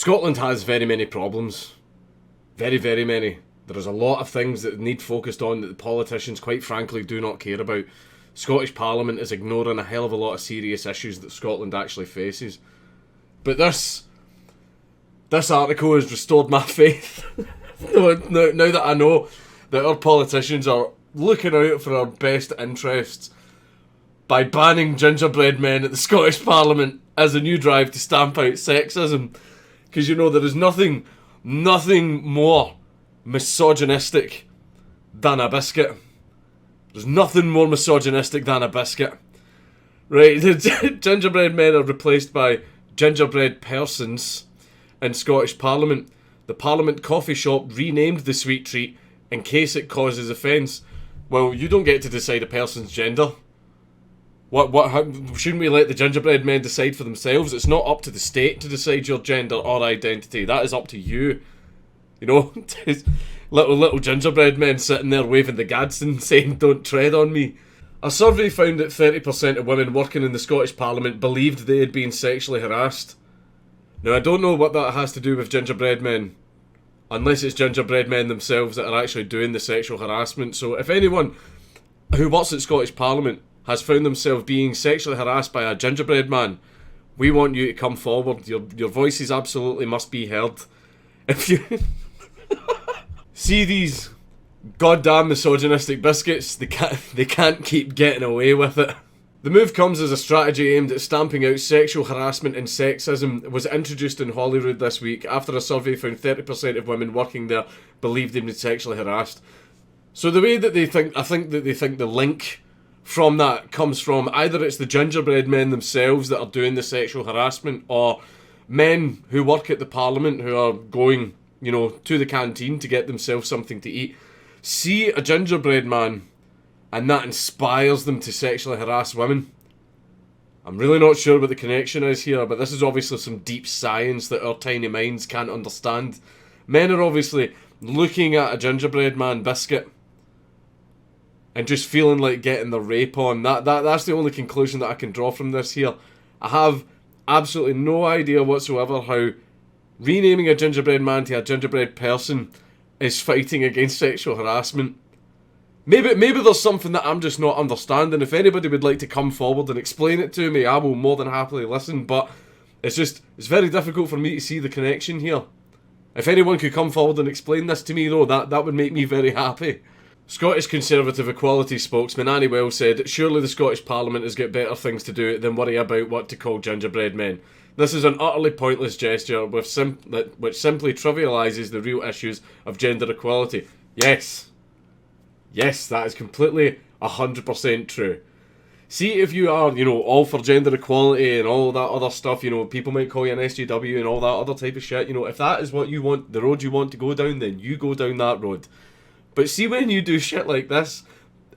Scotland has very many problems. Very, very many. There is a lot of things that need focused on that the politicians, quite frankly, do not care about. Scottish Parliament is ignoring a hell of a lot of serious issues that Scotland actually faces. But this article has restored my faith. now that I know that our politicians are looking out for our best interests by banning gingerbread men at the Scottish Parliament as a new drive to stamp out sexism. Because, you know, there is nothing more misogynistic than a biscuit. There's nothing more misogynistic than a biscuit. Right, the gingerbread men are replaced by gingerbread persons in Scottish Parliament. The Parliament coffee shop renamed the sweet treat in case it causes offence. Well, you don't get to decide a person's gender. How, shouldn't we let the gingerbread men decide for themselves? It's not up to the state to decide your gender or identity. That is up to you. You know, little gingerbread men sitting there waving the Gadsden saying, "Don't tread on me." A survey found that 30% of women working in the Scottish Parliament believed they had been sexually harassed. Now, I don't know what that has to do with gingerbread men, unless it's gingerbread men themselves that are actually doing the sexual harassment. So if anyone who works at Scottish Parliament has found themselves being sexually harassed by a gingerbread man, we want you to come forward. Your voices absolutely must be heard. If you see these goddamn misogynistic biscuits, they can't keep getting away with it. The move comes as a strategy aimed at stamping out sexual harassment and sexism was introduced in Holyrood this week after a survey found 30% of women working there believed they'd been sexually harassed. So the way that they think, I think that they think the link from that comes from either it's the gingerbread men themselves that are doing the sexual harassment, or men who work at the Parliament who are going, you know, to the canteen to get themselves something to eat, see a gingerbread man and that inspires them to sexually harass women. I'm really not sure what the connection is here, but this is obviously some deep science that our tiny minds can't understand. Men are obviously looking at a gingerbread man biscuit and just feeling like getting the rape on. That's the only conclusion that I can draw from this here. I have absolutely no idea whatsoever how renaming a gingerbread man to a gingerbread person is fighting against sexual harassment. Maybe there's something that I'm just not understanding. If anybody would like to come forward and explain it to me, I will more than happily listen, but it's very difficult for me to see the connection here. If anyone could come forward and explain this to me though, that would make me very happy. Scottish Conservative Equality spokesman Annie Wells said, "Surely the Scottish Parliament has got better things to do than worry about what to call gingerbread men. This is an utterly pointless gesture which simply trivialises the real issues of gender equality." Yes, that is completely 100% true. See, if you are, you know, all for gender equality and all that other stuff, you know, people might call you an SJW and all that other type of shit, you know, if that is what you want, the road you want to go down, then you go down that road. But see, when you do shit like this,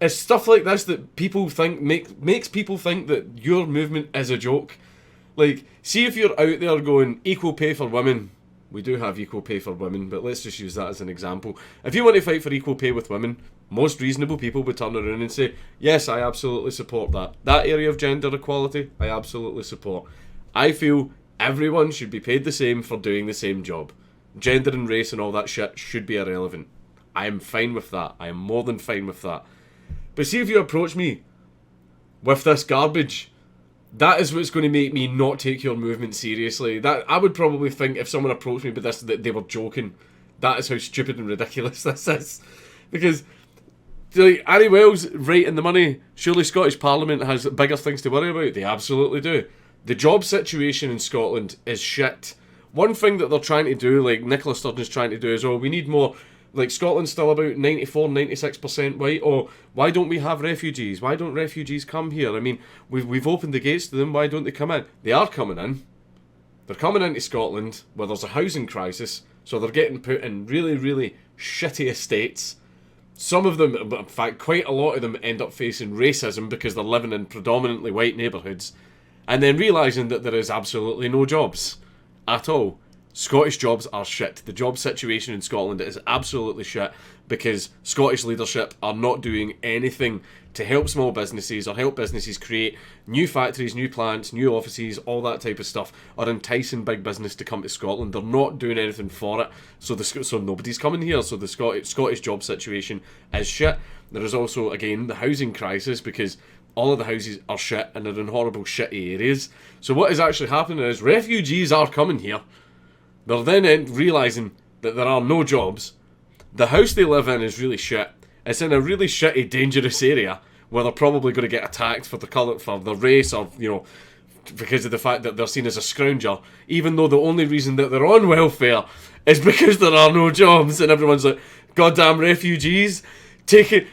it's stuff like this that people think makes people think that your movement is a joke. Like, see if you're out there going, equal pay for women. We do have equal pay for women, but let's just use that as an example. If you want to fight for equal pay with women, most reasonable people would turn around and say, yes, I absolutely support that. That area of gender equality, I absolutely support. I feel everyone should be paid the same for doing the same job. Gender and race and all that shit should be irrelevant. I am fine with that. I am more than fine with that. But see if you approach me with this garbage, that is what's going to make me not take your movement seriously. That I would probably think if someone approached me with this that they were joking. That is how stupid and ridiculous this is. Because, like, Annie Wells, right in the money. Surely Scottish Parliament has bigger things to worry about. They absolutely do. The job situation in Scotland is shit. One thing that they're trying to do, like Nicola Sturgeon's trying to do, is, we need more. Like, Scotland's still about 96% white. Oh, why don't we have refugees? Why don't refugees come here? I mean, we've opened the gates to them. Why don't they come in? They are coming in. They're coming into Scotland where there's a housing crisis, so they're getting put in really, really shitty estates. Some of them, in fact, quite a lot of them end up facing racism because they're living in predominantly white neighbourhoods, and then realising that there is absolutely no jobs at all. Scottish jobs are shit. The job situation in Scotland is absolutely shit because Scottish leadership are not doing anything to help small businesses or help businesses create new factories, new plants, new offices, all that type of stuff, or enticing big business to come to Scotland. They're not doing anything for it, so nobody's coming here. So the Scottish job situation is shit. There is also, again, the housing crisis because all of the houses are shit and they're in horrible, shitty areas. So what is actually happening is refugees are coming here. They're then realising that there are no jobs. The house they live in is really shit. It's in a really shitty, dangerous area where they're probably going to get attacked for their race or, because of the fact that they're seen as a scrounger, even though the only reason that they're on welfare is because there are no jobs, and everyone's like, goddamn refugees, taking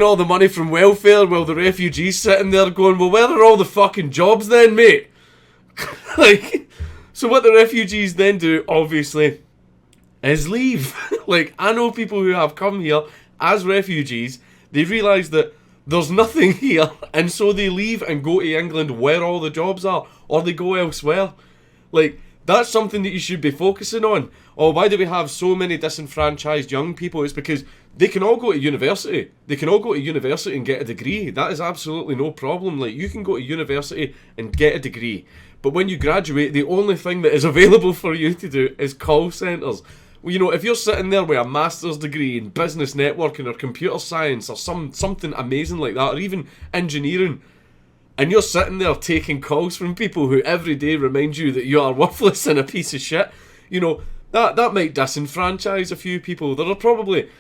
all the money from welfare while the refugees sitting there going, well, where are all the fucking jobs then, mate? So what the refugees then do, obviously, is leave. I know people who have come here as refugees, they realise that there's nothing here, and so they leave and go to England where all the jobs are, or they go elsewhere. That's something that you should be focusing on. Oh, why do we have so many disenfranchised young people? It's because they can all go to university. They can all go to university and get a degree. That is absolutely no problem. You can go to university and get a degree. But when you graduate, the only thing that is available for you to do is call centres. Well, if you're sitting there with a master's degree in business networking or computer science or something amazing like that, or even engineering, and you're sitting there taking calls from people who every day remind you that you are worthless and a piece of shit, that might disenfranchise a few people. There are probably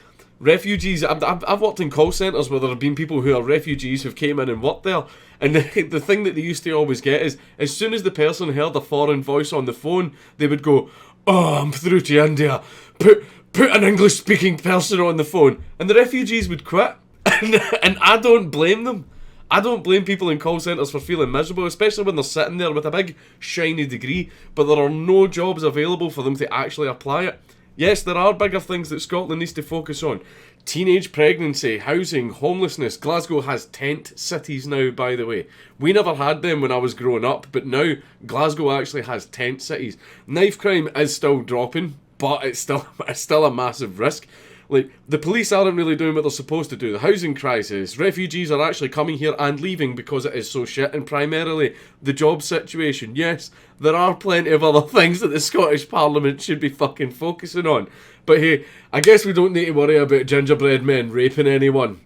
refugees. I've worked in call centres where there have been people who are refugees who've came in and worked there. And the thing that they used to always get is, as soon as the person heard a foreign voice on the phone, they would go, oh, I'm through to India. Put an English-speaking person on the phone. And the refugees would quit. And I don't blame them. I don't blame people in call centres for feeling miserable, especially when they're sitting there with a big, shiny degree, but there are no jobs available for them to actually apply it. Yes, there are bigger things that Scotland needs to focus on. Teenage pregnancy, housing, homelessness. Glasgow has tent cities now, by the way. We never had them when I was growing up, but now Glasgow actually has tent cities. Knife crime is still dropping, but it's still a massive risk. The police aren't really doing what they're supposed to do. The housing crisis, refugees are actually coming here and leaving because it is so shit, and primarily the job situation. Yes, there are plenty of other things that the Scottish Parliament should be fucking focusing on. But hey, I guess we don't need to worry about gingerbread men raping anyone.